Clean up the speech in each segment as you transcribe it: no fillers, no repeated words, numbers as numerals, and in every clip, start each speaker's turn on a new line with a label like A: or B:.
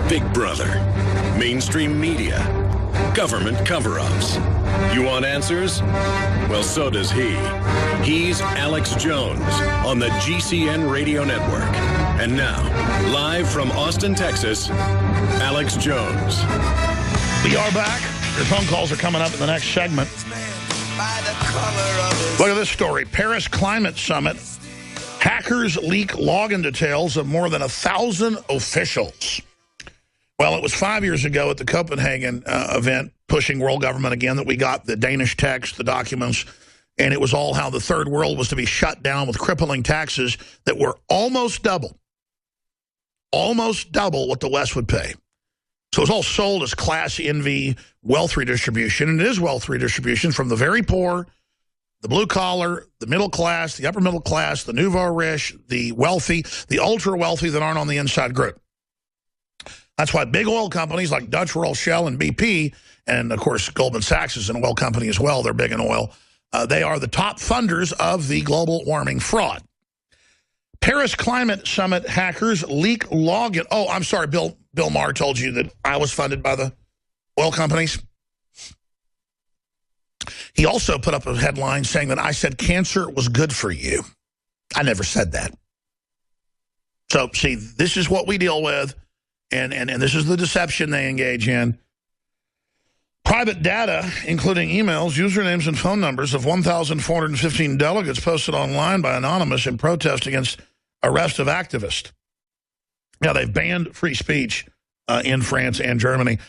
A: Big Brother, mainstream media, government cover-ups. You want answers? Well, so does he. He's Alex Jones on the GCN Radio Network. And now, live from Austin, Texas, Alex Jones.
B: We are back. Your phone calls are coming up in the next segment. Look at this story. Paris Climate Summit. Hackers leak login details of more than 1,000 officials. Well, it was 5 years ago at the Copenhagen event, pushing world government again, that we got the Danish text, the documents, and it was all how the third world was to be shut down with crippling taxes that were almost double what the West would pay. So it was all sold as class envy, wealth redistribution, and it is wealth redistribution from the very poor, the blue collar, the middle class, the upper middle class, the nouveau riche, the wealthy, the ultra wealthy that aren't on the inside group. That's why big oil companies like Dutch Royal, Shell, and BP, and of course Goldman Sachs is an oil company as well, they're big in oil, they are the top funders of the global warming fraud. Paris Climate Summit hackers leak login. Oh, I'm sorry, Bill Maher told you that I was funded by the oil companies. He also put up a headline saying that I said cancer was good for you. I never said that. So, see, this is what we deal with, and this is the deception they engage in. Private data, including emails, usernames, and phone numbers of 1,415 delegates posted online by Anonymous in protest against arrest of activists. Now, they've banned free speech in France and Germany.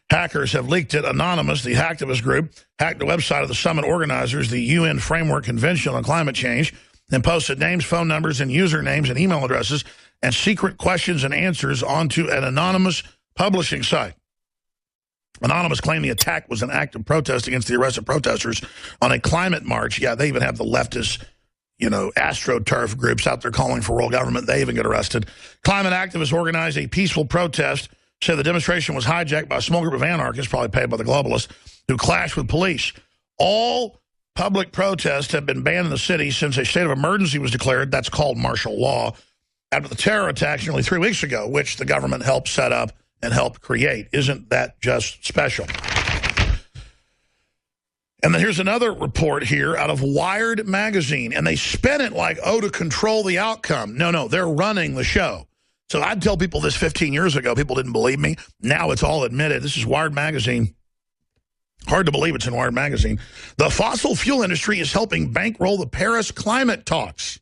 B: Hackers have leaked it. Anonymous, the hacktivist group, hacked the website of the summit organizers, the UN Framework Convention on Climate Change, and posted names, phone numbers, and usernames and email addresses and secret questions and answers onto an anonymous publishing site. Anonymous claimed the attack was an act of protest against the arrest of protesters on a climate march. Yeah, they even have the leftist, AstroTurf groups out there calling for world government. They even get arrested. Climate activists organized a peaceful protest, said the demonstration was hijacked by a small group of anarchists, probably paid by the globalists, who clashed with police. All public protests have been banned in the city since a state of emergency was declared. That's called martial law, after the terror attacks nearly 3 weeks ago, which the government helped set up and helped create. Isn't that just special? And then here's another report here out of Wired magazine, and they spin it like, oh, to control the outcome. No, they're running the show. So I'd tell people this 15 years ago. People didn't believe me. Now it's all admitted. This is Wired magazine. Hard to believe it's in Wired magazine. The fossil fuel industry is helping bankroll the Paris climate talks.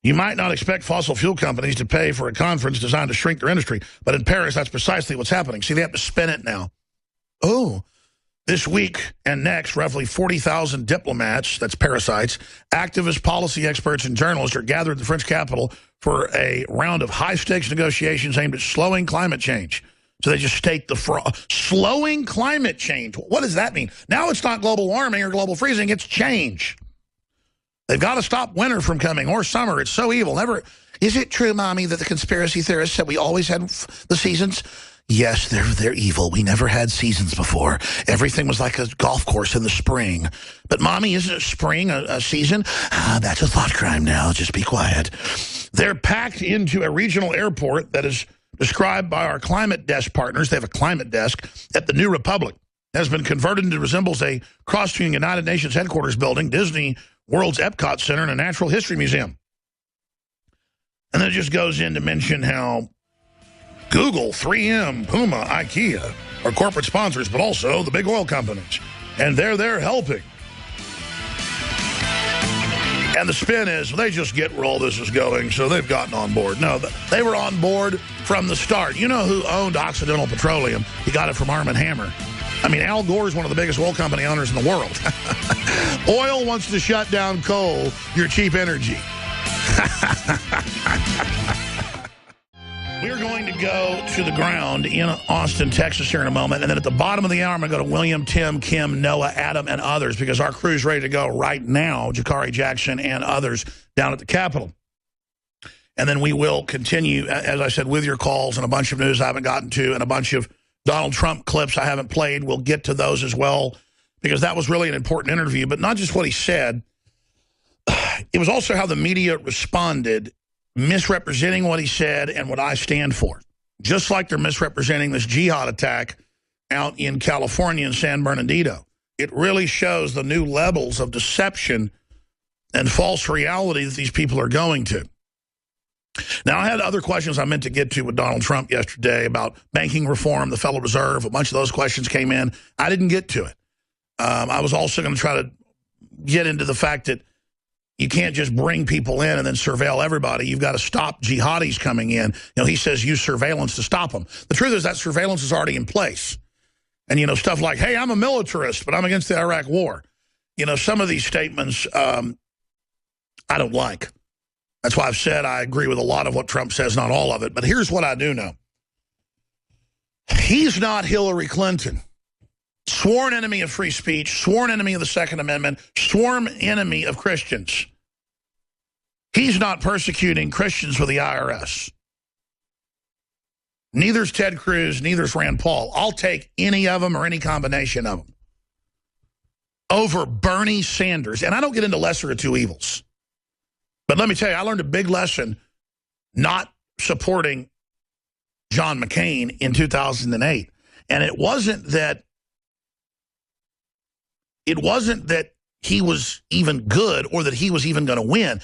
B: You might not expect fossil fuel companies to pay for a conference designed to shrink their industry, but in Paris, that's precisely what's happening. See, they have to spin it now. Oh, this week and next, roughly 40,000 diplomats, that's parasites, activists, policy experts, and journalists are gathered at the French capital for a round of high-stakes negotiations aimed at slowing climate change. So they just state the slowing climate change. What does that mean? Now it's not global warming or global freezing, it's change. They've got to stop winter from coming, or summer. It's so evil. Never. Is it true, Mommy, that the conspiracy theorists said we always had the seasons? Yes, they're evil. We never had seasons before. Everything was like a golf course in the spring. But, Mommy, isn't spring a season? That's a thought crime now. Just be quiet. They're packed into a regional airport that is described by our climate desk partners. They have a climate desk at the New Republic. It has been converted into resembles a cross-between United Nations headquarters building, Disney World's Epcot Center, and a natural history museum. And then it just goes in to mention how Google, 3M, Puma, IKEA are corporate sponsors, but also the big oil companies. And they're there helping. And the spin is, they just get where all this is going, so they've gotten on board. No, they were on board from the start. You know who owned Occidental Petroleum? He got it from Arm & Hammer. I mean, Al Gore is one of the biggest oil company owners in the world. Oil wants to shut down coal, your cheap energy. We're going to go to the ground in Austin, Texas here in a moment. And then at the bottom of the hour, I'm going to go to William, Tim, Kim, Noah, Adam, and others, because our crew's ready to go right now, Jakari Jackson and others down at the Capitol. And then we will continue, as I said, with your calls and a bunch of news I haven't gotten to and a bunch of Donald Trump clips I haven't played. We'll get to those as well, because that was really an important interview. But not just what he said. It was also how the media responded misrepresenting what he said and what I stand for. Just like they're misrepresenting this jihad attack out in California in San Bernardino. It really shows the new levels of deception and false reality that these people are going to. Now, I had other questions I meant to get to with Donald Trump yesterday about banking reform, the Federal Reserve. A bunch of those questions came in. I didn't get to it. I was also going to try to get into the fact that you can't just bring people in and then surveil everybody. You've got to stop jihadis coming in. You know, he says use surveillance to stop them. The truth is that surveillance is already in place. And, you know, stuff like, hey, I'm a militarist, but I'm against the Iraq war. You know, some of these statements I don't like. That's why I've said I agree with a lot of what Trump says, not all of it. But here's what I do know. He's not Hillary Clinton. Sworn enemy of free speech, sworn enemy of the Second Amendment, sworn enemy of Christians. He's not persecuting Christians with the IRS. Neither's Ted Cruz, neither's Rand Paul. I'll take any of them or any combination of them over Bernie Sanders. And I don't get into lesser of two evils. But let me tell you, I learned a big lesson not supporting John McCain in 2008. And it wasn't that he was even good or that he was even going to win.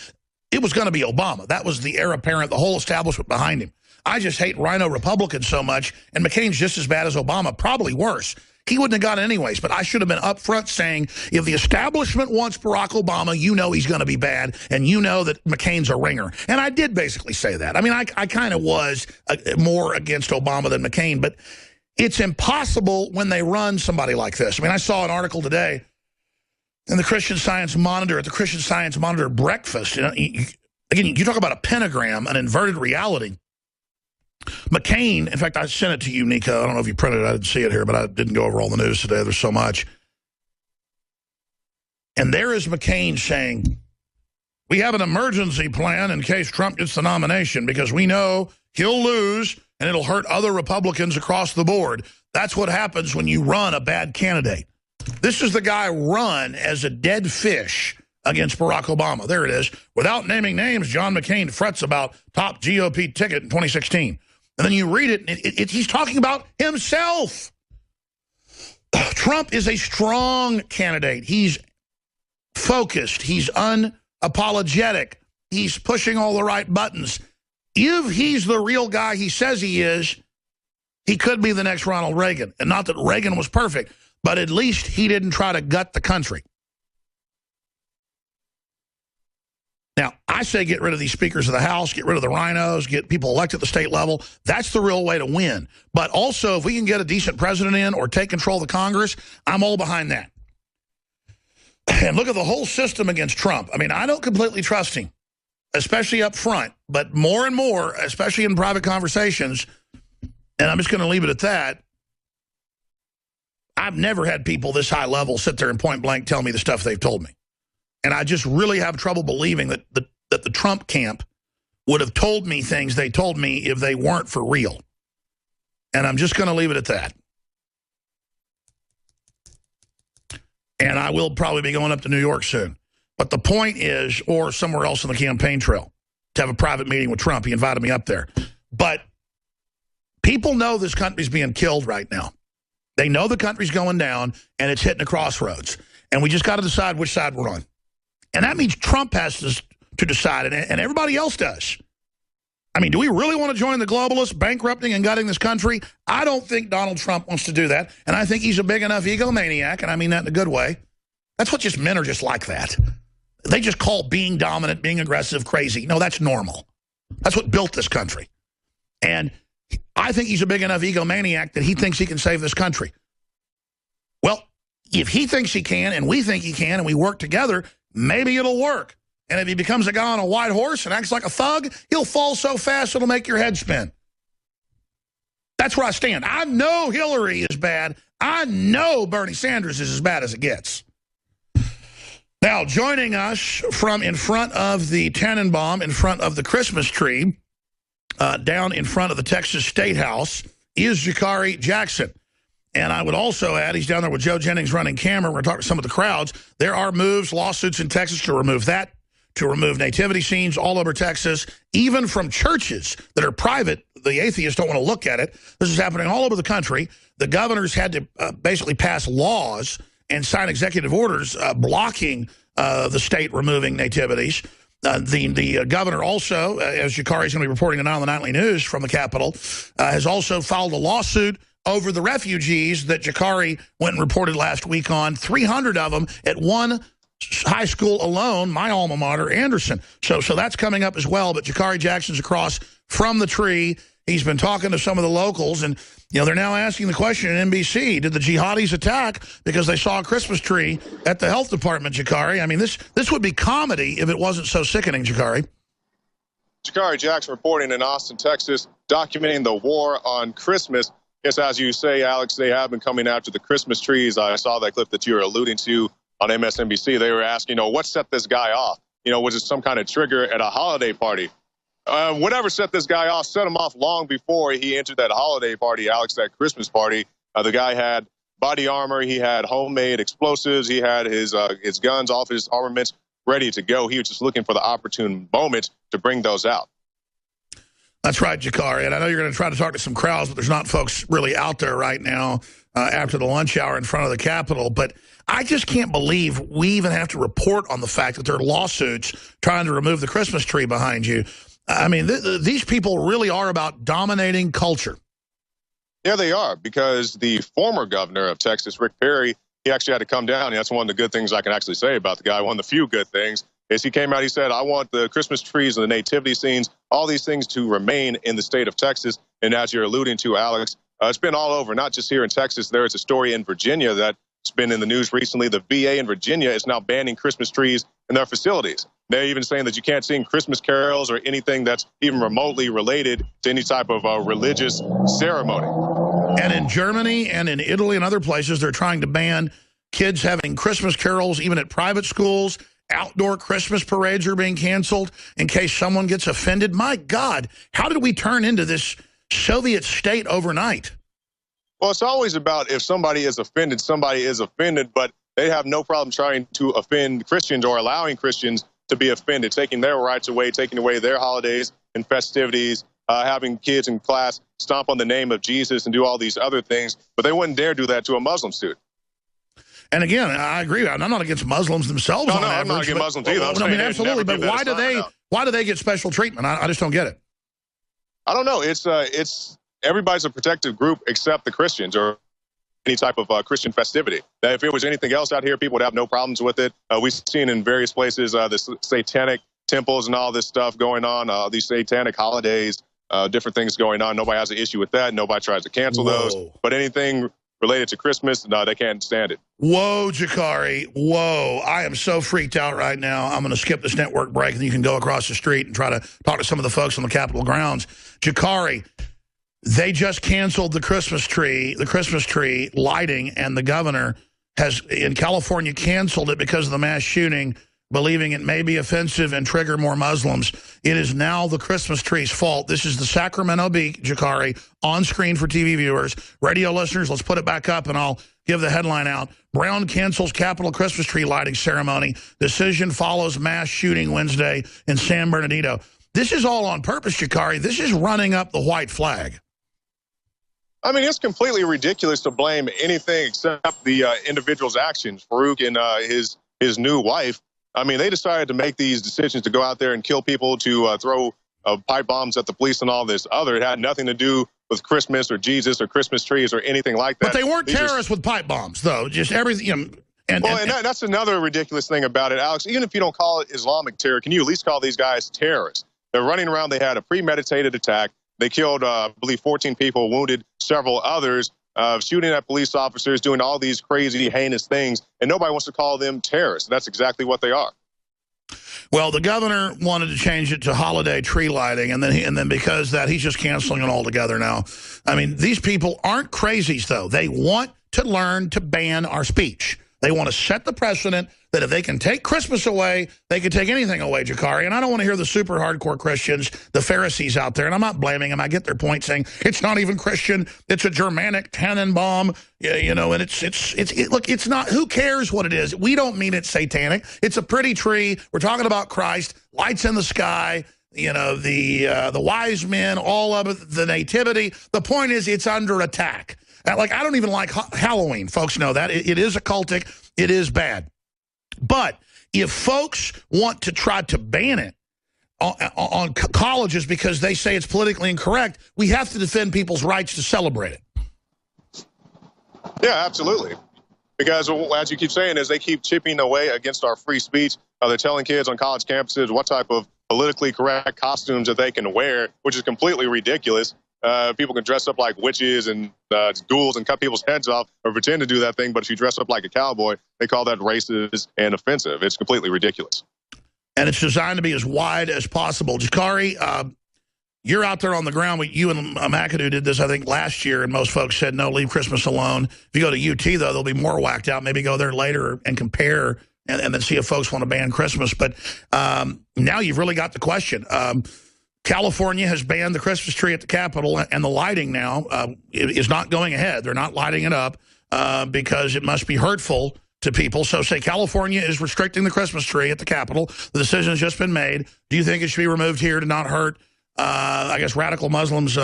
B: It was going to be Obama. That was the heir apparent, the whole establishment behind him. I just hate rhino Republicans so much, and McCain's just as bad as Obama, probably worse. He wouldn't have got it anyways, but I should have been up front saying, if the establishment wants Barack Obama, you know he's going to be bad, and you know that McCain's a ringer. And I did basically say that. I mean, I kind of was more against Obama than McCain, but it's impossible when they run somebody like this. I mean, I saw an article today in the Christian Science Monitor, at the Christian Science Monitor breakfast. You know, again, you talk about a pentagram, an inverted reality. McCain, in fact, I sent it to you, Nico. I don't know if you printed it. I didn't see it here, but I didn't go over all the news today. There's so much. And there is McCain saying, we have an emergency plan in case Trump gets the nomination because we know he'll lose and it'll hurt other Republicans across the board. That's what happens when you run a bad candidate. This is the guy run as a dead fish against Barack Obama. There it is. Without naming names, John McCain frets about top GOP ticket in 2016. And then you read it, and he's talking about himself. Trump is a strong candidate. He's focused. He's unapologetic. He's pushing all the right buttons. If he's the real guy he says he is, he could be the next Ronald Reagan. And not that Reagan was perfect, but at least he didn't try to gut the country. Now, I say get rid of these speakers of the House, get rid of the rhinos, get people elected at the state level. That's the real way to win. But also, if we can get a decent president in or take control of the Congress, I'm all behind that. And look at the whole system against Trump. I mean, I don't completely trust him, especially up front. But more and more, especially in private conversations, and I'm just going to leave it at that, I've never had people this high level sit there and point blank tell me the stuff they've told me. And I just really have trouble believing that the Trump camp would have told me things they told me if they weren't for real. And I'm just going to leave it at that. And I will probably be going up to New York soon. But the point is, or somewhere else on the campaign trail, to have a private meeting with Trump. He invited me up there. But people know this country's being killed right now. They know the country's going down, and it's hitting a crossroads. And we just got to decide which side we're on. And that means Trump has to decide, and everybody else does. I mean, do we really want to join the globalists bankrupting and gutting this country? I don't think Donald Trump wants to do that, and I think he's a big enough egomaniac, and I mean that in a good way. That's what just men are just like that. They just call being dominant, being aggressive, crazy. No, that's normal. That's what built this country. And I think he's a big enough egomaniac that he thinks he can save this country. Well, if he thinks he can, and we think he can, and we work together, maybe it'll work. And if he becomes a guy on a white horse and acts like a thug, he'll fall so fast it'll make your head spin. That's where I stand. I know Hillary is bad. I know Bernie Sanders is as bad as it gets. Now, joining us from in front of the Tannenbaum, in front of the Christmas tree, down in front of the Texas State House, is Jakari Jackson. And I would also add, he's down there with Joe Jennings running camera. We're going to talk to some of the crowds. There are moves, lawsuits in Texas to remove that to remove nativity scenes all over Texas, even from churches that are private. The atheists don't want to look at it. This is happening all over the country. The governors had to basically pass laws and sign executive orders blocking the state removing nativities. The governor also, as Jakari's going to be reporting tonight on the Nightly News from the Capitol, has also filed a lawsuit over the refugees that Jakari went and reported last week on, 300 of them at one high school alone, my alma mater, Anderson. So that's coming up as well, but Jakari Jackson's across from the tree. He's been talking to some of the locals, and they're now asking the question at NBC, did the jihadis attack because they saw a Christmas tree at the health department, Jakari? I mean, this would be comedy if it wasn't so sickening, Jakari.
C: Jakari Jackson reporting in Austin, Texas, documenting the war on Christmas. Yes, as you say, Alex, they have been coming after the Christmas trees. I saw that clip that you were alluding to on MSNBC. They were asking, what set this guy off? Was it some kind of trigger at a holiday party? Whatever set this guy off set him off long before he entered that holiday party, Alex, that Christmas party. The guy had body armor. He had homemade explosives. He had his guns, all of his armaments ready to go. He was just looking for the opportune moment to bring those out.
B: That's right, Jakari. And I know you're going to try to talk to some crowds, but there's not folks really out there right now after the lunch hour in front of the Capitol. But I just can't believe we even have to report on the fact that there are lawsuits trying to remove the Christmas tree behind you. I mean, these people really are about dominating culture.
C: Yeah, they are, because the former governor of Texas, Rick Perry, he actually had to come down. That's one of the good things I can actually say about the guy. One of the few good things is he came out, he said, I want the Christmas trees and the nativity scenes, all these things to remain in the state of Texas. And as you're alluding to, Alex, it's been all over, not just here in Texas. There is a story in Virginia that's been in the news recently. The VA in Virginia is now banning Christmas trees in their facilities. They're even saying that you can't sing Christmas carols or anything that's even remotely related to any type of religious ceremony.
B: And in Germany and in Italy and other places, they're trying to ban kids having Christmas carols, even at private schools. Outdoor Christmas parades are being canceled in case someone gets offended. My God, how did we turn into this Soviet state overnight?
C: Well, it's always about if somebody is offended, but they have no problem trying to offend Christians or allowing Christians to be offended, taking their rights away, taking away their holidays and festivities, having kids in class stomp on the name of Jesus and do all these other things. But they wouldn't dare do that to a Muslim student.
B: And again, I agree. I'm not against Muslims themselves.
C: No, I'm not against Muslims either.
B: I mean, absolutely. But why do they get special treatment? I just don't get it.
C: I don't know. It's everybody's a protected group except the Christians or any type of Christian festivity. Now, if it was anything else out here, people would have no problems with it. We've seen in various places the satanic temples and all this stuff going on, these satanic holidays, different things going on. Nobody has an issue with that. Nobody tries to cancel those. But anything related to Christmas, no, they can't stand it.
B: Whoa, Jakari. Whoa. I am so freaked out right now. I'm going to skip this network break, and you can go across the street and try to talk to some of the folks on the Capitol grounds. Jakari, they just canceled the Christmas tree lighting, and the governor has, in California, canceled it because of the mass shooting, believing it may be offensive and trigger more Muslims. It is now the Christmas tree's fault. This is the Sacramento Bee, Jakari, on screen for TV viewers. Radio listeners, let's put it back up, and I'll give the headline out. Brown cancels Capitol Christmas tree lighting ceremony. Decision follows mass shooting Wednesday in San Bernardino. This is all on purpose, Jakari. This is running up the white flag.
C: I mean, it's completely ridiculous to blame anything except the individual's actions. Farouk and his new wife, I mean, they decided to make these decisions to go out there and kill people, to throw pipe bombs at the police and all this other. It had nothing to do with Christmas or Jesus or Christmas trees or anything like that.
B: But they weren't terrorists with pipe bombs, though. Just everything. And
C: that's another ridiculous thing about it, Alex. Even if you don't call it Islamic terror, can you at least call these guys terrorists? They're running around. They had a premeditated attack. They killed, I believe, 14 people, wounded several others, shooting at police officers, doing all these crazy, heinous things, and nobody wants to call them terrorists. That's exactly what they are.
B: Well, the governor wanted to change it to holiday tree lighting, and then because that, he's just canceling it altogether now. I mean, these people aren't crazies, though. They want to learn to ban our speech. They want to set the precedent that if they can take Christmas away, they can take anything away, Jakari. And I don't want to hear the super hardcore Christians, the Pharisees out there, and I'm not blaming them. I get their point saying it's not even Christian. It's a Germanic Tannenbaum, you know, and look, it's not, who cares what it is? We don't mean it's satanic. It's a pretty tree. We're talking about Christ, lights in the sky, you know, the wise men, all of it, the nativity. The point is it's under attack. Like, I don't even like Halloween. Folks know that. It is occultic. It is bad. But if folks want to try to ban it on colleges because they say it's politically incorrect, we have to defend people's rights to celebrate it.
C: Yeah, absolutely. Because as you keep saying, is they keep chipping away against our free speech. They're telling kids on college campuses what type of politically correct costumes that they can wear, which is completely ridiculous. People can dress up like witches and ghouls and cut people's heads off or pretend to do that thing. But if you dress up like a cowboy, they call that racist and offensive. It's completely ridiculous.
B: And it's designed to be as wide as possible. Jakari, you're out there on the ground. You and McAdoo did this, I think, last year, and most folks said, no, leave Christmas alone. If you go to UT, though, they'll be more whacked out. Maybe go there later and compare and then see if folks want to ban Christmas. But now you've really got the question. California has banned the Christmas tree at the Capitol, and the lighting now is not going ahead. They're not lighting it up because it must be hurtful to people. So say California is restricting the Christmas tree at the Capitol. The decision has just been made. Do you think it should be removed here to not hurt, I guess, radical Muslims'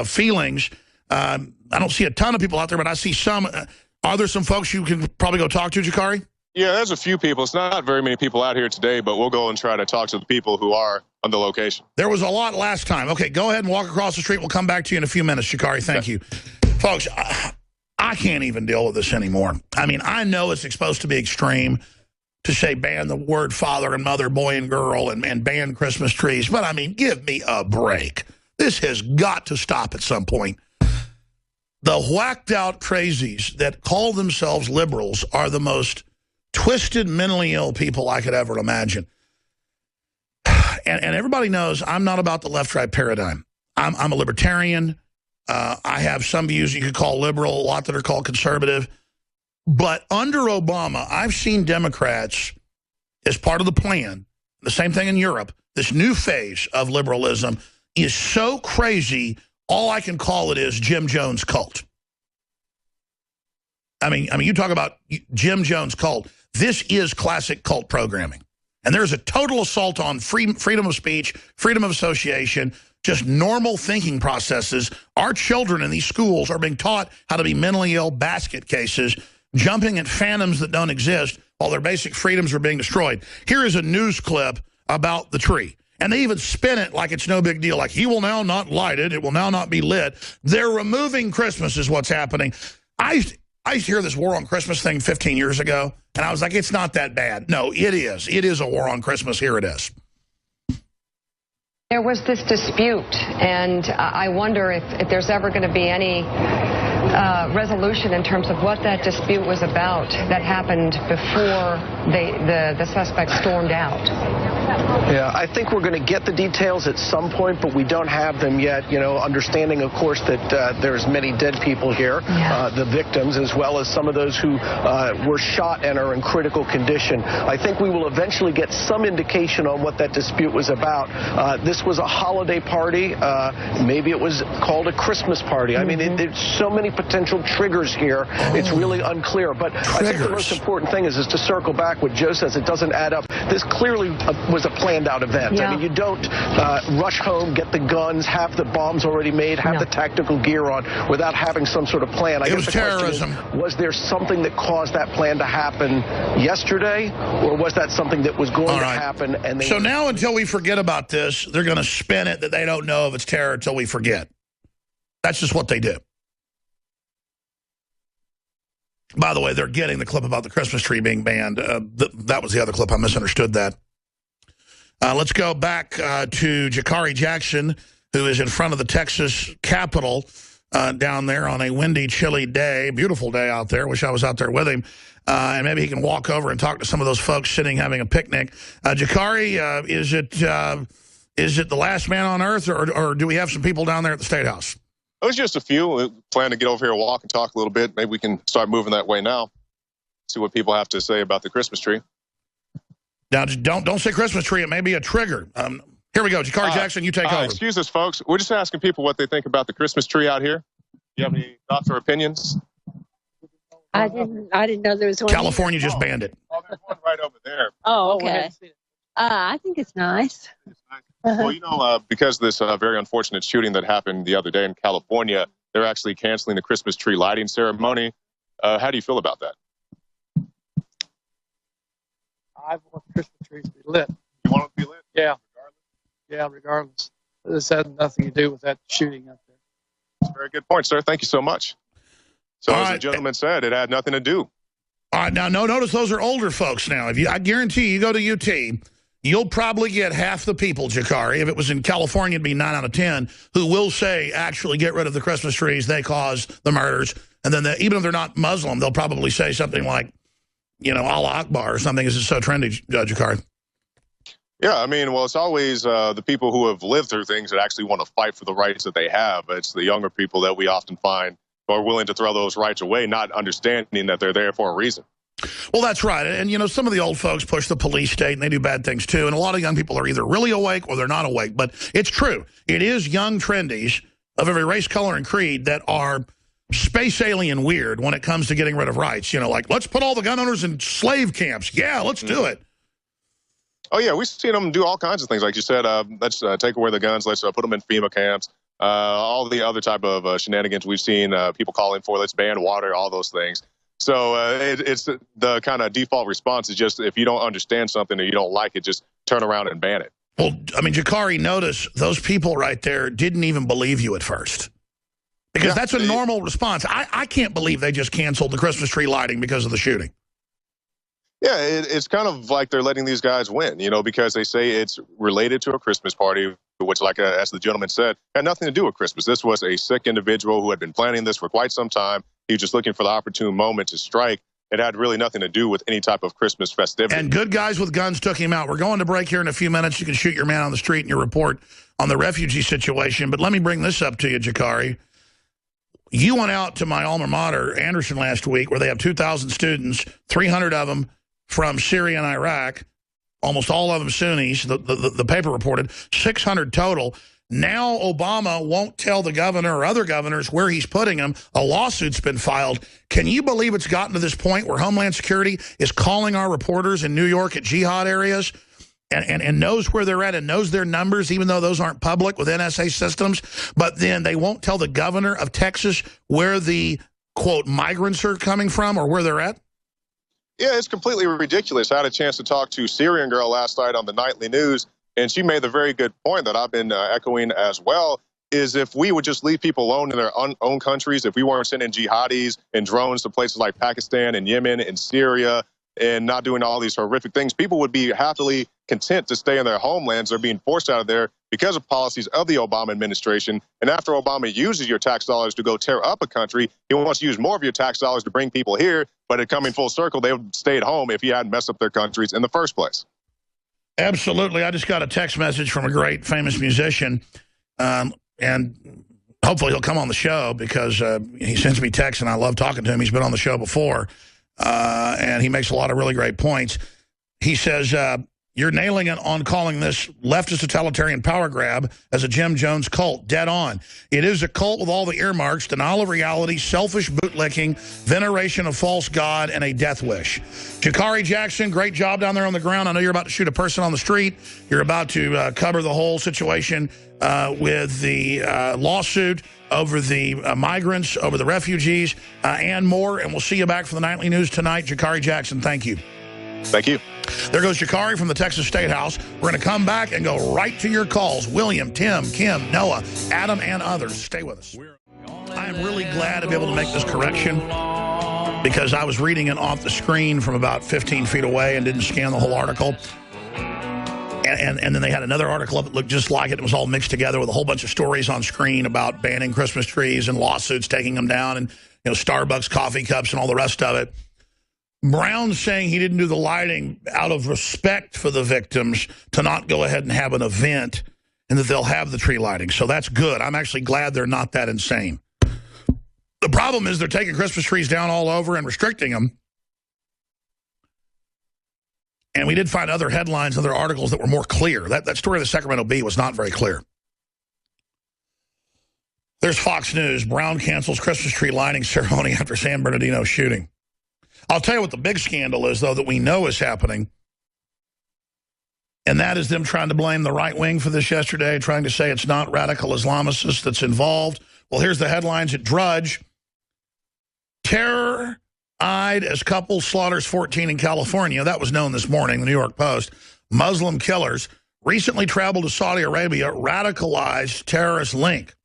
B: feelings? I don't see a ton of people out there, but I see some. Are there some folks you can probably go talk to, Jakari?
C: Yeah, there's a few people. It's not very many people out here today, but we'll go and try to talk to the people who are on the location.
B: There was a lot last time. Okay, go ahead and walk across the street. We'll come back to you in a few minutes, Jakari. Thank you. Folks, I can't even deal with this anymore. I mean, I know it's supposed to be extreme to say ban the word father and mother, boy and girl, and ban Christmas trees. But, I mean, give me a break. This has got to stop at some point. The whacked-out crazies that call themselves liberals are the most twisted, mentally ill people I could ever imagine. And everybody knows I'm not about the left-right paradigm. I'm a libertarian. I have some views you could call liberal, a lot that are called conservative. But under Obama, I've seen Democrats, as part of the plan, the same thing in Europe, this new phase of liberalism is so crazy, all I can call it is Jim Jones cult. I mean, you talk about Jim Jones cult. This is classic cult programming. And there's a total assault on freedom of speech, freedom of association, just normal thinking processes. Our children in these schools are being taught how to be mentally ill basket cases, jumping at phantoms that don't exist while their basic freedoms are being destroyed. Here is a news clip about the tree. And they even spin it like it's no big deal, like he will now not light it, it will now not be lit. They're removing Christmas is what's happening. I used to hear this war on Christmas thing 15 years ago, and I was like, it's not that bad. No, it is. It is a war on Christmas. Here it is.
D: There was this dispute, and I wonder if there's ever going to be any resolution in terms of what that dispute was about that happened before the suspect stormed out.
E: Yeah, I think we're going to get the details at some point, but we don't have them yet. You know, understanding, of course, that there's many dead people here, the victims, as well as some of those who were shot and are in critical condition. I think we will eventually get some indication on what that dispute was about. This was a holiday party. Maybe it was called a Christmas party. I mean, there's so many potential triggers here. It's really unclear. But I think the most important thing is to circle back what Joe says. It doesn't add up. This clearly was a planned out event. I mean, you don't rush home, get the guns, have the bombs already made, have the tactical gear on without having some sort of plan. I guess
B: was terrorism.
E: Was there something that caused that plan to happen yesterday, or was that something that was going to happen? And
B: so now, until we forget about this, they're going to spin it that they don't know if it's terror until we forget. That's just what they do. By the way, they're getting the clip about the Christmas tree being banned. That was the other clip. I misunderstood that. Let's go back to Jakari Jackson, who is in front of the Texas Capitol down there on a windy, chilly day. Beautiful day out there. Wish I was out there with him. And maybe he can walk over and talk to some of those folks sitting having a picnic. Jakari, is it the last man on earth, or do we have some people down there at the State House?
C: It was just a few. We plan to get over here, walk and talk a little bit. Maybe we can start moving that way now. see what people have to say about the Christmas tree.
B: Now, don't say Christmas tree. It may be a trigger. Here we go. Jakari Jackson, you take over.
C: Excuse us, folks. We're just asking people what they think about the Christmas tree out here. Do you have any thoughts or opinions?
F: I didn't know there was one.
B: California just banned it.
C: Oh, there's one right over there.
F: Oh, okay. I think it's nice.
C: Well, you know, because of this very unfortunate shooting that happened the other day in California, they're actually canceling the Christmas tree lighting ceremony. How do you feel about that?
G: I want Christmas trees to be lit.
C: You want them to be lit?
G: Yeah. Yeah, regardless. This has nothing to do with that shooting up there.
C: That's a very good point, sir. Thank you so much. So, as the gentleman said, it had nothing to do.
B: All right, now, notice those are older folks now. I guarantee you go to UT, you'll probably get half the people, Jakari. If it was in California, it'd be 9 out of 10, who will say, actually, get rid of the Christmas trees. They caused the murders. And then even if they're not Muslim, they'll probably say something like, you know, Allah Akbar or something. Is it so trendy, Jakari?
C: Yeah, I mean, well, it's always the people who have lived through things that actually want to fight for the rights that they have. It's the younger people that we often find who are willing to throw those rights away, not understanding that they're there for a reason.
B: Well, that's right. And, you know, some of the old folks push the police state, and they do bad things, too. And a lot of young people are either really awake or they're not awake. But it's true. It is young trendies of every race, color, and creed that are space alien weird when it comes to getting rid of rights. You know, like, let's put all the gun owners in slave camps. Yeah, let's do it.
C: Oh, yeah, we've seen them do all kinds of things. Like you said, let's take away the guns. Let's put them in FEMA camps. All the other type of shenanigans we've seen people calling for. Let's ban water, all those things. So it's the kind of default response is just if you don't understand something or you don't like it, just turn around and ban it.
B: Well, I mean, Jakari, notice those people right there didn't even believe you at first. Because that's a normal response. I can't believe they just canceled the Christmas tree lighting because of the shooting.
C: Yeah, it's kind of like they're letting these guys win, you know, because they say it's related to a Christmas party, which, like as the gentleman said, had nothing to do with Christmas. This was a sick individual who had been planning this for quite some time. He was just looking for the opportune moment to strike. It had really nothing to do with any type of Christmas festivity.
B: And good guys with guns took him out. We're going to break here in a few minutes. You can shoot your man on the street in your report on the refugee situation. But let me bring this up to you, Jakari. You went out to my alma mater, Anderson, last week, where they have 2,000 students, 300 of them from Syria and Iraq, almost all of them Sunnis, the paper reported, 600 total. Now Obama won't tell the governor or other governors where he's putting them. A lawsuit's been filed. Can you believe it's gotten to this point where Homeland Security is calling our reporters in New York at jihad areas and knows where they're at and knows their numbers, even though those aren't public with NSA systems, but then they won't tell the governor of Texas where the, quote, migrants are coming from or where they're at?
C: Yeah, it's completely ridiculous. I had a chance to talk to Syrian Girl last night on the nightly news, and she made the very good point that I've been echoing as well, is if we would just leave people alone in their own countries, if we weren't sending jihadis and drones to places like Pakistan and Yemen and Syria and not doing all these horrific things, people would be happily content to stay in their homelands. They're being forced out of there because of policies of the Obama administration. And after Obama uses your tax dollars to go tear up a country, he wants to use more of your tax dollars to bring people here. But it coming full circle, they would stay at home if he hadn't messed up their countries in the first place.
B: Absolutely. I just got a text message from a great famous musician, and hopefully he'll come on the show because he sends me texts and I love talking to him. He's been on the show before, and he makes a lot of really great points. He says, you're nailing it on calling this leftist totalitarian power grab as a Jim Jones cult. Dead on. It is a cult with all the earmarks, denial of reality, selfish bootlicking, veneration of false god, and a death wish. Jakari Jackson, great job down there on the ground. I know you're about to shoot a person on the street. You're about to cover the whole situation with the lawsuit over the migrants, over the refugees, and more. And we'll see you back for the Nightly News tonight. Jakari Jackson, thank you.
C: Thank you.
B: There goes Jakari from the Texas State House. We're going to come back and go right to your calls. William, Tim, Kim, Noah, Adam, and others. Stay with us. I'm really glad to be able to make this correction because I was reading it off the screen from about 15 feet away and didn't scan the whole article. And then they had another article that looked just like it. It was all mixed together with a whole bunch of stories on screen about banning Christmas trees and lawsuits taking them down and, you know, Starbucks coffee cups and all the rest of it. Brown saying he didn't do the lighting out of respect for the victims to not go ahead and have an event and that they'll have the tree lighting. So that's good. I'm actually glad they're not that insane. The problem is they're taking Christmas trees down all over and restricting them. And we did find other headlines, other articles that were more clear. That story of the Sacramento Bee was not very clear. There's Fox News. Brown cancels Christmas tree lighting ceremony after San Bernardino shooting. I'll tell you what the big scandal is, though, that we know is happening. And that is them trying to blame the right wing for this yesterday, trying to say it's not radical Islamicists that's involved. Well, here's the headlines at Drudge. Terror-eyed as couple slaughters 14 in California. That was known this morning, the New York Post. Muslim killers recently traveled to Saudi Arabia, radicalized terrorist link.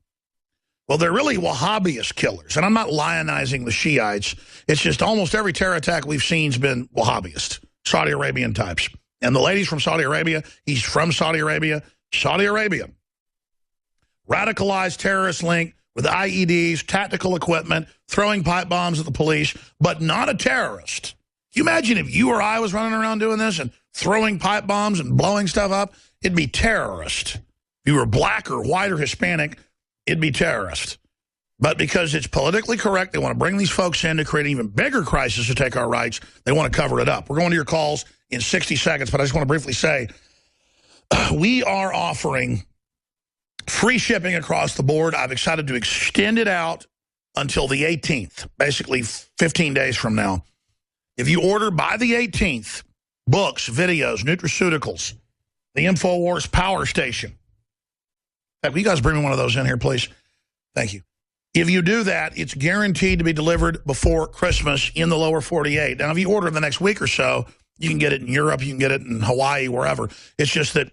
B: Well, they're really Wahhabist killers. And I'm not lionizing the Shiites. It's just almost every terror attack we've seen has been Wahhabist, Saudi Arabian types. And the lady's from Saudi Arabia. He's from Saudi Arabia. Saudi Arabia. Radicalized terrorist link with IEDs, tactical equipment, throwing pipe bombs at the police, but not a terrorist. Can you imagine if you or I was running around doing this and throwing pipe bombs and blowing stuff up? It'd be terrorist. If you were black or white or Hispanic, it'd be terrorist. But because it's politically correct, they want to bring these folks in to create an even bigger crisis to take our rights. They want to cover it up. We're going to your calls in 60 seconds, but I just want to briefly say, we are offering free shipping across the board. I've decided to extend it out until the 18th, basically 15 days from now. If you order by the 18th, books, videos, nutraceuticals, the InfoWars Power Station. In fact, will you guys bring me one of those in here, please? Thank you. If you do that, it's guaranteed to be delivered before Christmas in the lower 48. Now, if you order in the next week or so, you can get it in Europe, you can get it in Hawaii, wherever. It's just that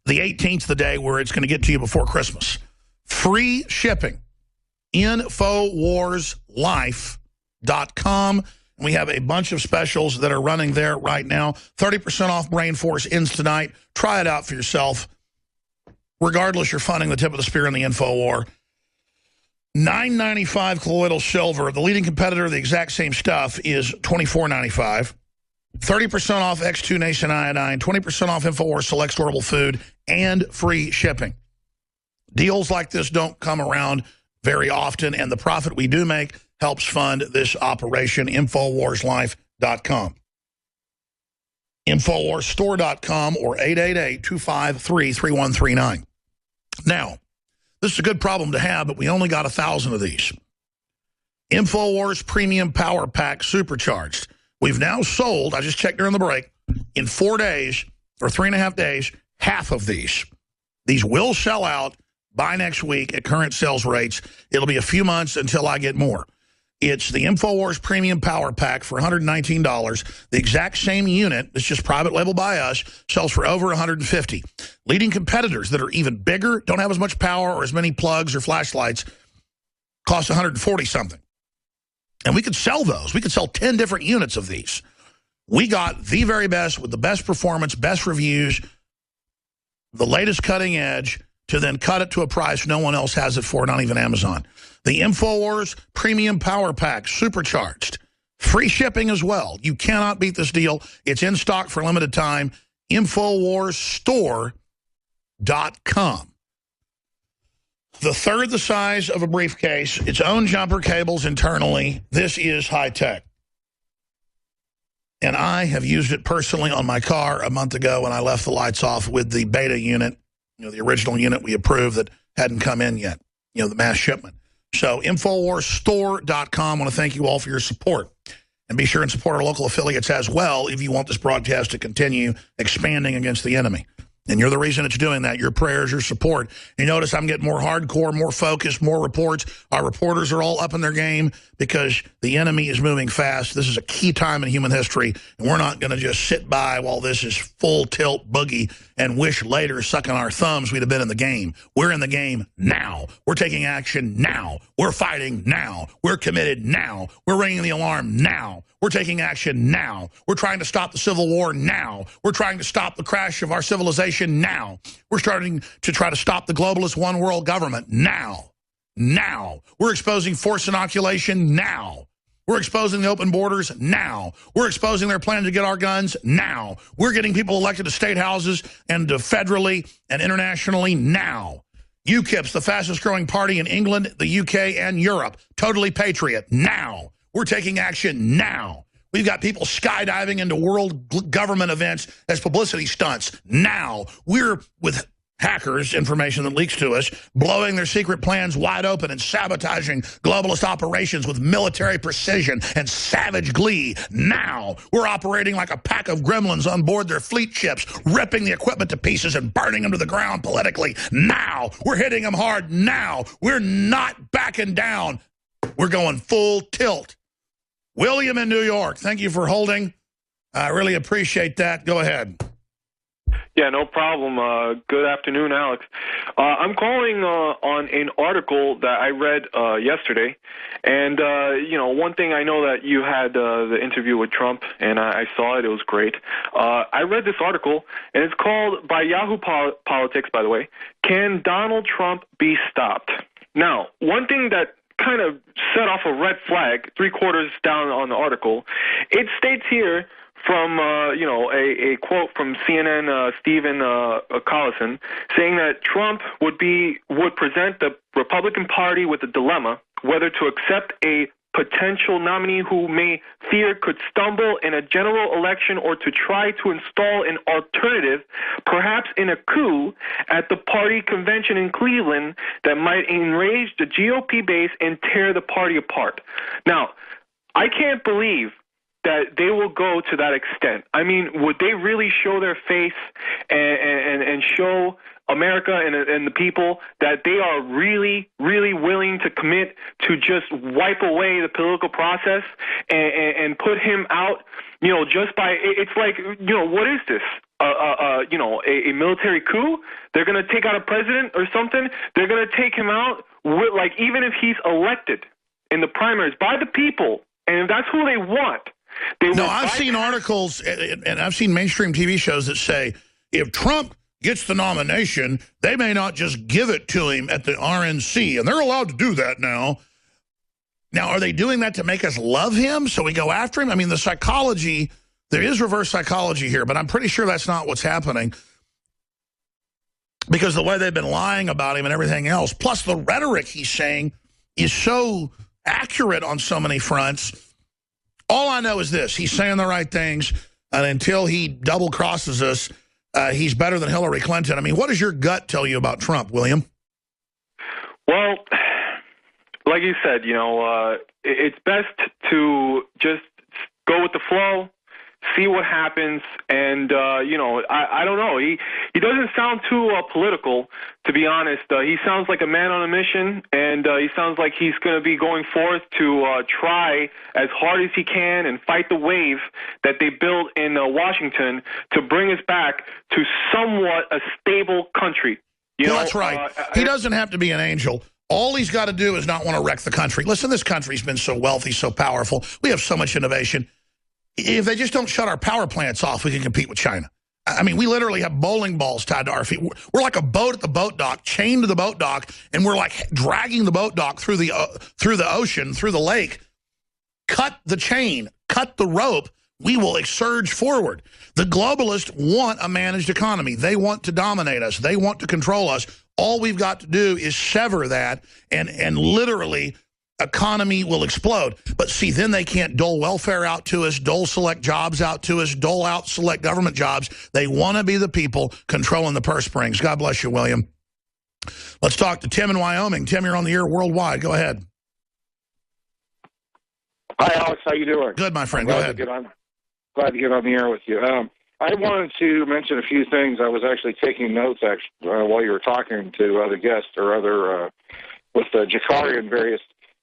B: the 18th is the day where it's going to get to you before Christmas. Free shipping. InfoWarsLife.com. We have a bunch of specials that are running there right now. 30% off Brain Force ends tonight. Try it out for yourself. Regardless, you're funding the tip of the spear in the InfoWar. $9.95 colloidal silver. The leading competitor of the exact same stuff is $24.95. 30% off X2 Nation iodine. 20% off InfoWars Select Storable Food and free shipping. Deals like this don't come around very often, and the profit we do make helps fund this operation. InfoWarsLife.com. InfoWarsStore.com or 888-253-3139. Now, this is a good problem to have, but we only got 1,000 of these. InfoWars Premium Power Pack Supercharged. We've now sold, I just checked during the break, in 4 days or 3.5 days, half of these. These will sell out by next week at current sales rates. It'll be a few months until I get more. It's the InfoWars Premium Power Pack for $119. The exact same unit, it's just private label by us, sells for over $150. Leading competitors that are even bigger, don't have as much power or as many plugs or flashlights, cost $140-something. And we could sell those. We could sell 10 different units of these. We got the very best with the best performance, best reviews, the latest cutting edge, to then cut it to a price no one else has it for, not even Amazon. The InfoWars Premium Power Pack, supercharged. Free shipping as well. You cannot beat this deal. It's in stock for a limited time. InfoWarsStore.com. The third the size of a briefcase, its own jumper cables internally. This is high tech. And I have used it personally on my car a month ago when I left the lights off with the beta unit, the original unit we approved that hadn't come in yet, the mass shipment. So InfoWarsStore.com. I want to thank you all for your support. And be sure and support our local affiliates as well if you want this broadcast to continue expanding against the enemy. And you're the reason it's doing that. Your prayers, your support. You notice I'm getting more hardcore, more focused, more reports. Our reporters are all up in their game because the enemy is moving fast. This is a key time in human history, and we're not going to just sit by while this is full tilt boogie and wish later, sucking our thumbs, we'd have been in the game. We're in the game now. We're taking action now. We're fighting now. We're committed now. We're ringing the alarm now. We're taking action now. We're trying to stop the Civil War now. We're trying to stop the crash of our civilization now. We're starting to try to stop the globalist one world government now. Now. We're exposing forced inoculation now. We're exposing the open borders now. We're exposing their plan to get our guns now. We're getting people elected to state houses and to federally and internationally now. UKIP's the fastest growing party in England, the UK, and Europe. Totally patriot now. We're taking action now. We've got people skydiving into world government events as publicity stunts. Now, we're with hackers, information that leaks to us, blowing their secret plans wide open and sabotaging globalist operations with military precision and savage glee. Now, we're operating like a pack of gremlins on board their fleet ships, ripping the equipment to pieces and burning them to the ground politically. Now, we're hitting them hard. Now, we're not backing down. We're going full tilt. William in New York, thank you for holding. I really appreciate that. Go ahead.
H: Yeah, no problem. Good afternoon, Alex. I'm calling on an article that I read yesterday. And, one thing I know that you had the interview with Trump, and I saw it. It was great. I read this article, and it's called, by Yahoo Politics, by the way, Can Donald Trump Be Stopped? Now, one thing that kind of set off a red flag 3/4 down on the article, it states here, from, a quote from CNN, Stephen Collison, saying that Trump would present the Republican Party with a dilemma whether to accept a potential nominee who may fear could stumble in a general election or to try to install an alternative, perhaps in a coup at the party convention in Cleveland that might enrage the GOP base and tear the party apart. Now, I can't believe that they will go to that extent. I mean, would they really show their face and show America and the people that they are really, really willing to commit to just wipe away the political process and put him out, just by, it's like, what is this? A military coup? They're going to take out a president or something? They're going to take him out, even if he's elected in the primaries by the people, and if that's who they want.
B: No, I've seen articles, and I've seen mainstream TV shows that say, if Trump gets the nomination, they may not just give it to him at the RNC, and they're allowed to do that now. Now, are they doing that to make us love him so we go after him? I mean, the psychology, there is reverse psychology here, but I'm pretty sure that's not what's happening, because the way they've been lying about him and everything else, plus the rhetoric he's saying is so accurate on so many fronts. All I know is this: he's saying the right things, and until he double-crosses us, he's better than Hillary Clinton. I mean, what does your gut tell you about Trump, William?
H: Well, like you said, it's best to just go with the flow, see what happens, and, I don't know. He doesn't sound too political, to be honest. He sounds like a man on a mission, and he sounds like he's going to be going forth to try as hard as he can and fight the wave that they built in Washington to bring us back to somewhat a stable country.
B: That's right. He doesn't have to be an angel. All he's got to do is not want to wreck the country. Listen, this country's been so wealthy, so powerful. We have so much innovation. If they just don't shut our power plants off, we can compete with China. I mean, we literally have bowling balls tied to our feet. We're like a boat at the boat dock, chained to the boat dock, and we're like dragging the boat dock through the ocean, through the lake. Cut the chain, cut the rope. We will surge forward. The globalists want a managed economy. They want to dominate us. They want to control us. All we've got to do is sever that, and literally economy will explode. But see, then they can't dole welfare out to us, dole select jobs out to us, dole out select government jobs. They want to be the people controlling the purse strings. God bless you, William. Let's talk to Tim in Wyoming. Tim, you're on the air worldwide. Go ahead.
I: Hi, Alex. How you doing?
B: Good, my friend. Go ahead.
I: Glad to get on the air with you. I wanted to mention a few things. I was actually taking notes while you were talking to other guests or other with Jakari and various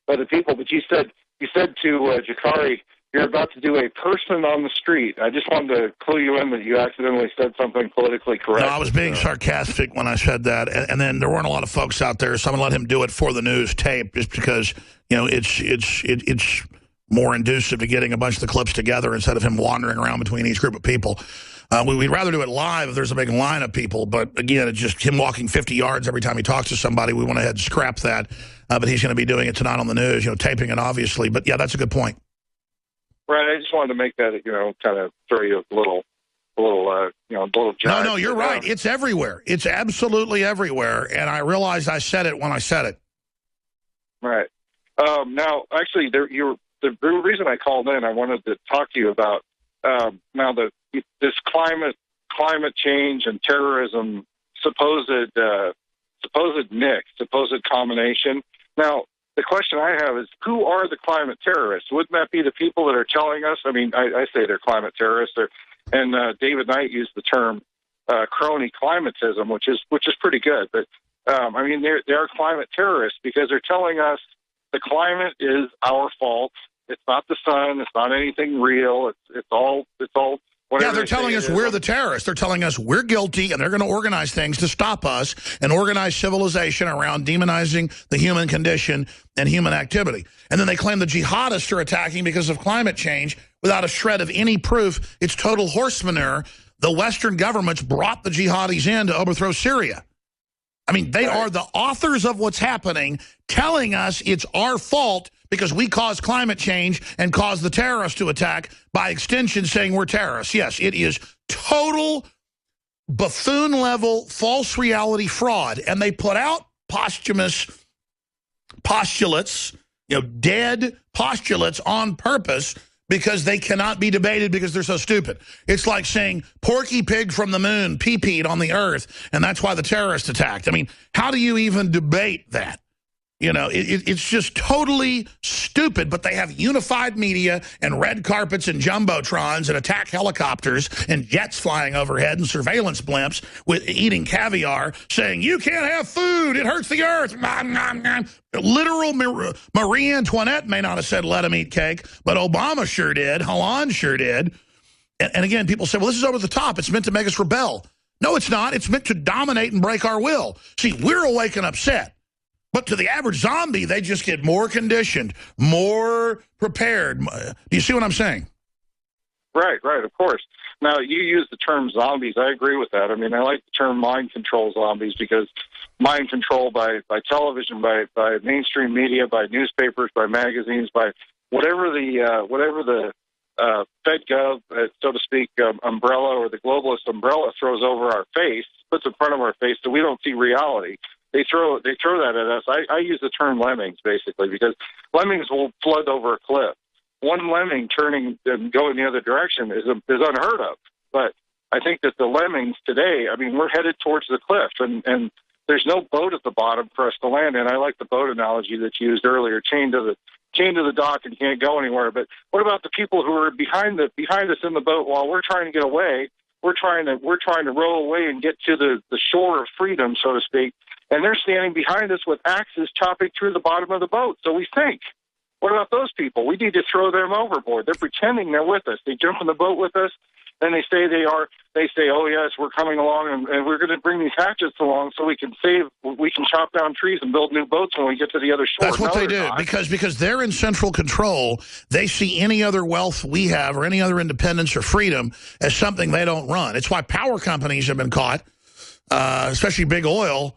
I: other people. But you said to Jakari, you're about to do a person on the street. I just wanted to clue you in that you accidentally said something politically correct.
B: No, I was being sarcastic when I said that, and then there weren't a lot of folks out there, so I'm going to let him do it for the news tape, just because it's more inducive to getting a bunch of the clips together instead of him wandering around between each group of people. We'd rather do it live if there's a big line of people, but again, it's just him walking 50 yards every time he talks to somebody. We went ahead and scrap that, but he's going to be doing it tonight on the news, taping it obviously. But yeah, that's a good point.
I: Right, I just wanted to make that, kind of throw you a little
B: No, you're right. It's everywhere. It's absolutely everywhere, and I realized I said it when I said it.
I: Right. Now, actually, the the reason I called in, I wanted to talk to you about now this climate change and terrorism supposed mix, supposed combination. Now, the question I have is, who are the climate terrorists? Wouldn't that be the people that are telling us? I mean, I say they're climate terrorists, and David Knight used the term crony climatism, which is pretty good. But I mean, they're climate terrorists because they're telling us the climate is our fault. It's not the sun. It's not anything real. It's all.
B: Yeah, they're telling us we're the terrorists. They're telling us we're guilty, and they're going to organize things to stop us and organize civilization around demonizing the human condition and human activity. And then they claim the jihadists are attacking because of climate change without a shred of any proof. It's total horse manure. The Western governments brought the jihadis in to overthrow Syria. I mean, they are the authors of what's happening, telling us it's our fault because we caused climate change and caused the terrorists to attack, by extension saying we're terrorists. Yes, it is total buffoon-level false reality fraud. And they put out posthumous postulates, dead postulates on purpose because they cannot be debated because they're so stupid. It's like saying Porky Pig from the moon pee-peed on the earth, and that's why the terrorists attacked. I mean, how do you even debate that? It's just totally stupid, but they have unified media and red carpets and jumbotrons and attack helicopters and jets flying overhead and surveillance blimps with eating caviar saying, you can't have food, it hurts the earth. Literal Marie Antoinette may not have said let them eat cake, but Obama sure did. Hollande sure did. And again, people say, well, this is over the top. It's meant to make us rebel. No, it's not. It's meant to dominate and break our will. See, we're awake and upset. But to the average zombie, they just get more conditioned, more prepared. Do you see what I'm saying?
I: Right, of course. Now, you use the term zombies. I agree with that. I mean, I like the term mind control zombies because mind control by television, by mainstream media, by newspapers, by magazines, by whatever the FedGov, so to speak, umbrella or the globalist umbrella throws over our face, puts in front of our face so we don't see reality. They throw that at us. I use the term lemmings, basically, because lemmings will flood over a cliff. One lemming turning and going the other direction is unheard of. But I think that the lemmings today, I mean, we're headed towards the cliff, and there's no boat at the bottom for us to land in. I like the boat analogy that you used earlier, chained to the dock and can't go anywhere. But what about the people who are behind us in the boat while we're trying to get away? We're trying to row away and get to the shore of freedom, so to speak. And they're standing behind us with axes chopping through the bottom of the boat, so we sink. What about those people? We need to throw them overboard. They're pretending they're with us. They jump in the boat with us, and they say they are. They say, oh, yes, we're coming along, and we're going to bring these hatchets along so we can chop down trees and build new boats when we get to the other shore.
B: That's what they do, because they're in central control. They see any other wealth we have or any other independence or freedom as something they don't run. It's why power companies have been caught, especially big oil,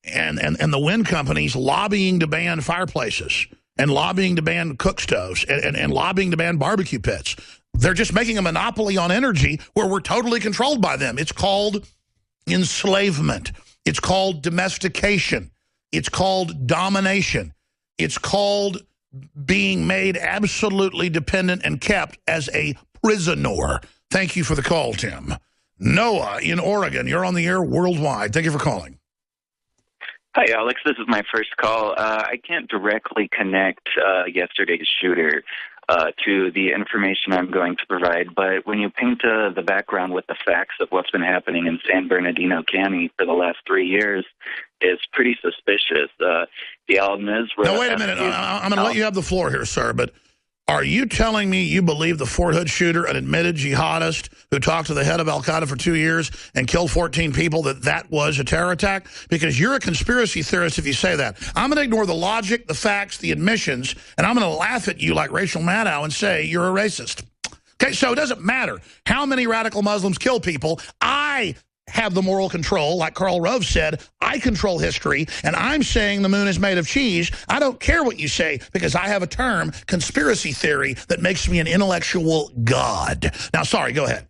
B: and the wind companies lobbying to ban fireplaces and lobbying to ban cook stoves and lobbying to ban barbecue pits. They're just making a monopoly on energy where we're totally controlled by them. It's called enslavement. It's called domestication. It's called domination. It's called being made absolutely dependent and kept as a prisoner. Thank you for the call, Tim. Noah in Oregon, you're on the air worldwide. Thank you for calling.
J: Hi, Alex. This is my first call. I can't directly connect yesterday's shooter to the information I'm going to provide, but when you paint the background with the facts of what's been happening in San Bernardino County for the last 3 years, it's pretty suspicious. The Al-Nusra...
B: Now, wait a minute. I'm going to let you have the floor here, sir, but are you telling me you believe the Fort Hood shooter, an admitted jihadist who talked to the head of al-Qaeda for 2 years and killed 14 people, that was a terror attack? Because you're a conspiracy theorist if you say that. I'm going to ignore the logic, the facts, the admissions, and I'm going to laugh at you like Rachel Maddow and say you're a racist. Okay, so it doesn't matter how many radical Muslims kill people. I have the moral control, like Karl Rove said. I control history, and I'm saying the moon is made of cheese. I don't care what you say, because I have a term, conspiracy theory, that makes me an intellectual god. Now, sorry, go ahead.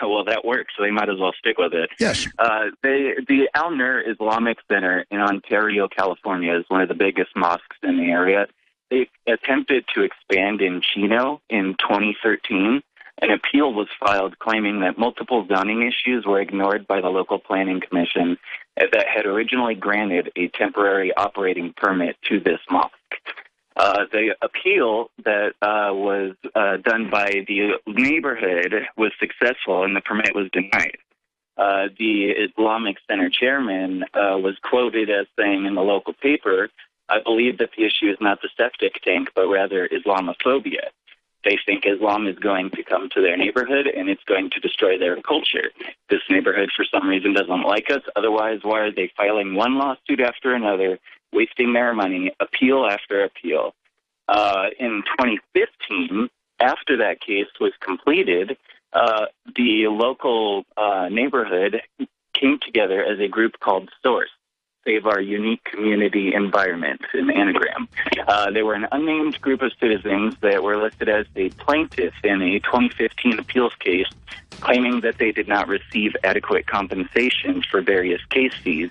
J: Well, that works, so they might as well stick with it.
B: Yes.
J: The Al-Nur Islamic Center in Ontario, California, is one of the biggest mosques in the area. attempted to expand in Chino in 2013. An appeal was filed claiming that multiple zoning issues were ignored by the local planning commission that had originally granted a temporary operating permit to this mosque. The appeal that was done by the neighborhood was successful, and the permit was denied. The Islamic Center chairman was quoted as saying in the local paper, "I believe that the issue is not the septic tank, but rather Islamophobia. They think Islam is going to come to their neighborhood and it's going to destroy their culture. This neighborhood, for some reason, doesn't like us. Otherwise, why are they filing one lawsuit after another, wasting their money, appeal after appeal?" In 2015, after that case was completed, the local neighborhood came together as a group called SOURCE, Save Our Unique Community Environment, an anagram. They were an unnamed group of citizens that were listed as the plaintiff in a 2015 appeals case, claiming that they did not receive adequate compensation for various case fees,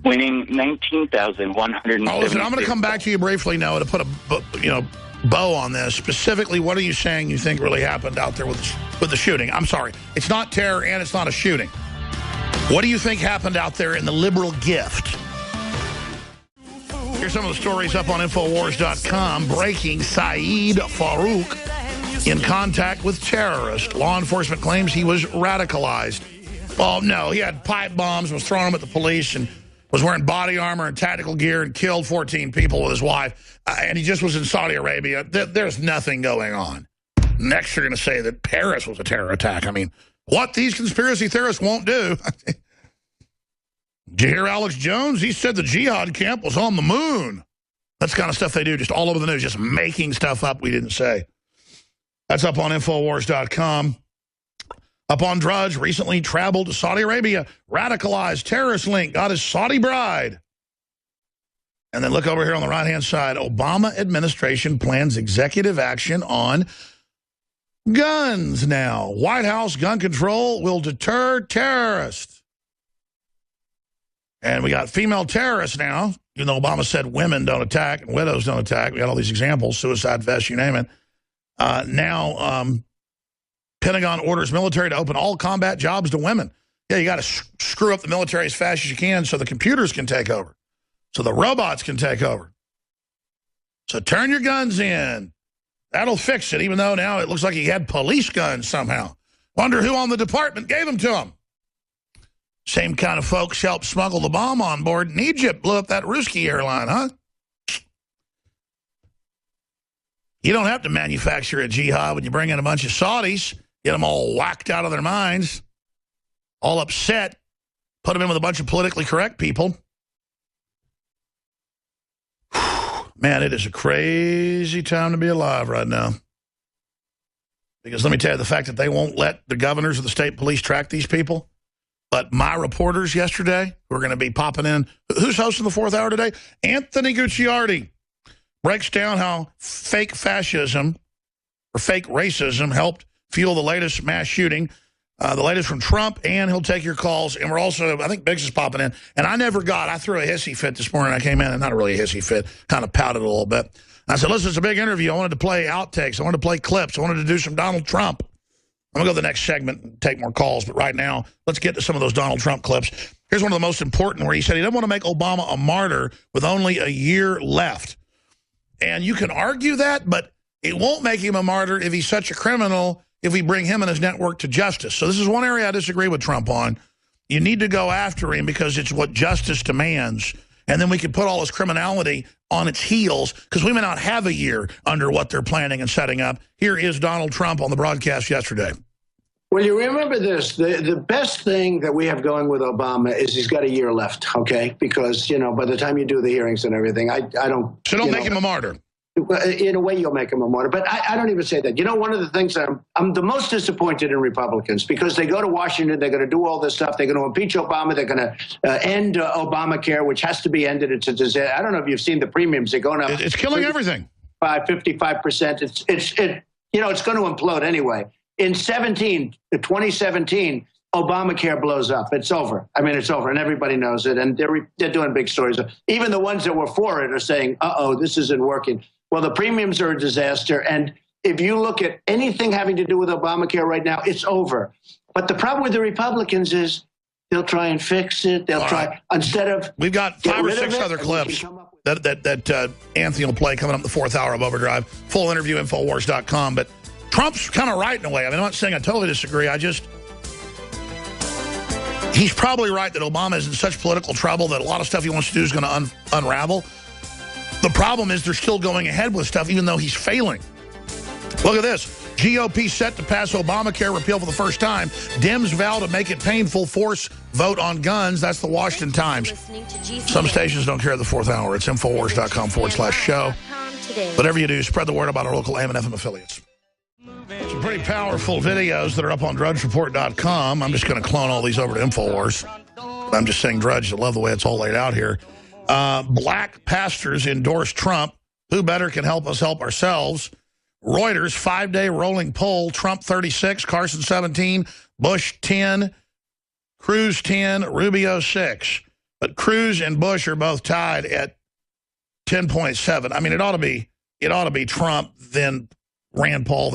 J: winning $19,170.
B: Oh, listen, I'm going to come back to you briefly now to put a bow on this. Specifically, what are you saying you think really happened out there with the shooting? I'm sorry, it's not terror and it's not a shooting. What do you think happened out there in the liberal gift? Here's some of the stories up on Infowars.com. Breaking: Saeed Farouk in contact with terrorists. Law enforcement claims he was radicalized. Well, no, he had pipe bombs, was throwing them at the police, and was wearing body armor and tactical gear and killed 14 people with his wife. And he just was in Saudi Arabia. There's nothing going on. Next, you're going to say that Paris was a terror attack. I mean, what these conspiracy theorists won't do. Did you hear Alex Jones? He said the jihad camp was on the moon. That's the kind of stuff they do just all over the news, just making stuff up we didn't say. That's up on Infowars.com. Up on Drudge, recently traveled to Saudi Arabia, radicalized, terrorist link, got his Saudi bride. And then look over here on the right-hand side. Obama administration plans executive action on guns now. White House gun control will deter terrorists. And we got female terrorists now, even though Obama said women don't attack and widows don't attack. We got all these examples, suicide vests, you name it. Now, Pentagon orders military to open all combat jobs to women. Yeah, you got to screw up the military as fast as you can so the computers can take over, so the robots can take over. So turn your guns in. That'll fix it, even though now it looks like he had police guns somehow. Wonder who on the department gave them to him. Same kind of folks helped smuggle the bomb on board in Egypt, blew up that Ruski airline, huh? You don't have to manufacture a jihad when you bring in a bunch of Saudis, get them all whacked out of their minds, all upset, put them in with a bunch of politically correct people. Man, it is a crazy time to be alive right now. Because let me tell you, the fact that they won't let the governors of the state police track these people, but my reporters yesterday, who are going to be popping in, who's hosting the 4th hour today? Anthony Gucciardi breaks down how fake fascism or fake racism helped fuel the latest mass shooting, the latest from Trump, and he'll take your calls. And we're also, I think Biggs is popping in. And I threw a hissy fit this morning. I came in, and not really a hissy fit, kind of pouted a little bit. I said, listen, it's a big interview. I wanted to play outtakes. I wanted to play clips. I wanted to do some Donald Trump. I'm going to go to the next segment and take more calls, but right now, let's get to some of those Donald Trump clips. Here's one of the most important where he said he doesn't want to make Obama a martyr with only a year left. And you can argue that, but it won't make him a martyr if he's such a criminal if we bring him and his network to justice. So this is one area I disagree with Trump on. You need to go after him because it's what justice demands. And then we can put all his criminality on its heels because we may not have a year under what they're planning and setting up. Here is Donald Trump on the broadcast yesterday.
K: Well, you remember this. The best thing that we have going with Obama is he's got a year left, okay? Because, you know, by the time you do the hearings and everything, I don't...
B: So don't make him a martyr.
K: In a way, you'll make him a martyr. But I don't even say that. You know, one of the things I'm the most disappointed in Republicans because they go to Washington, they're going to do all this stuff. They're going to impeach Obama. They're going to end Obamacare, which has to be ended. It's a disaster. I don't know if you've seen the premiums. They're going up.
B: It's killing everything.
K: 55%. It's you know, it's going to implode anyway. In 2017, Obamacare blows up. It's over. I mean, it's over, and everybody knows it. And they're doing big stories. Even the ones that were for it are saying, "Uh-oh, this isn't working." Well, the premiums are a disaster. And if you look at anything having to do with Obamacare right now, it's over. But the problem with the Republicans is they'll try and fix it. They'll try instead of.
B: We've got 5 or 6 other clips that Anthony will play coming up in the 4th hour of Overdrive. Full interview, Infowars.com. But Trump's kind of right in a way. I mean, I'm not saying I totally disagree. He's probably right that Obama is in such political trouble that a lot of stuff he wants to do is going to unravel. The problem is they're still going ahead with stuff even though he's failing. Look at this. GOP set to pass Obamacare repeal for the first time. Dems vow to make it painful, force vote on guns. That's the Washington Times. Some stations don't care the 4th hour. It's Infowars.com/show. Whatever you do, spread the word about our local AM and FM affiliates. Some pretty powerful videos that are up on DrudgeReport.com. I'm just going to clone all these over to Infowars. I'm just saying, Drudge, I love the way it's all laid out here. Black pastors endorse Trump. Who better can help us help ourselves? Reuters 5-day rolling poll. Trump 36, Carson 17, Bush 10, Cruz 10, Rubio 6. But Cruz and Bush are both tied at 10.7. I mean, it ought to be Trump, then Rand Paul,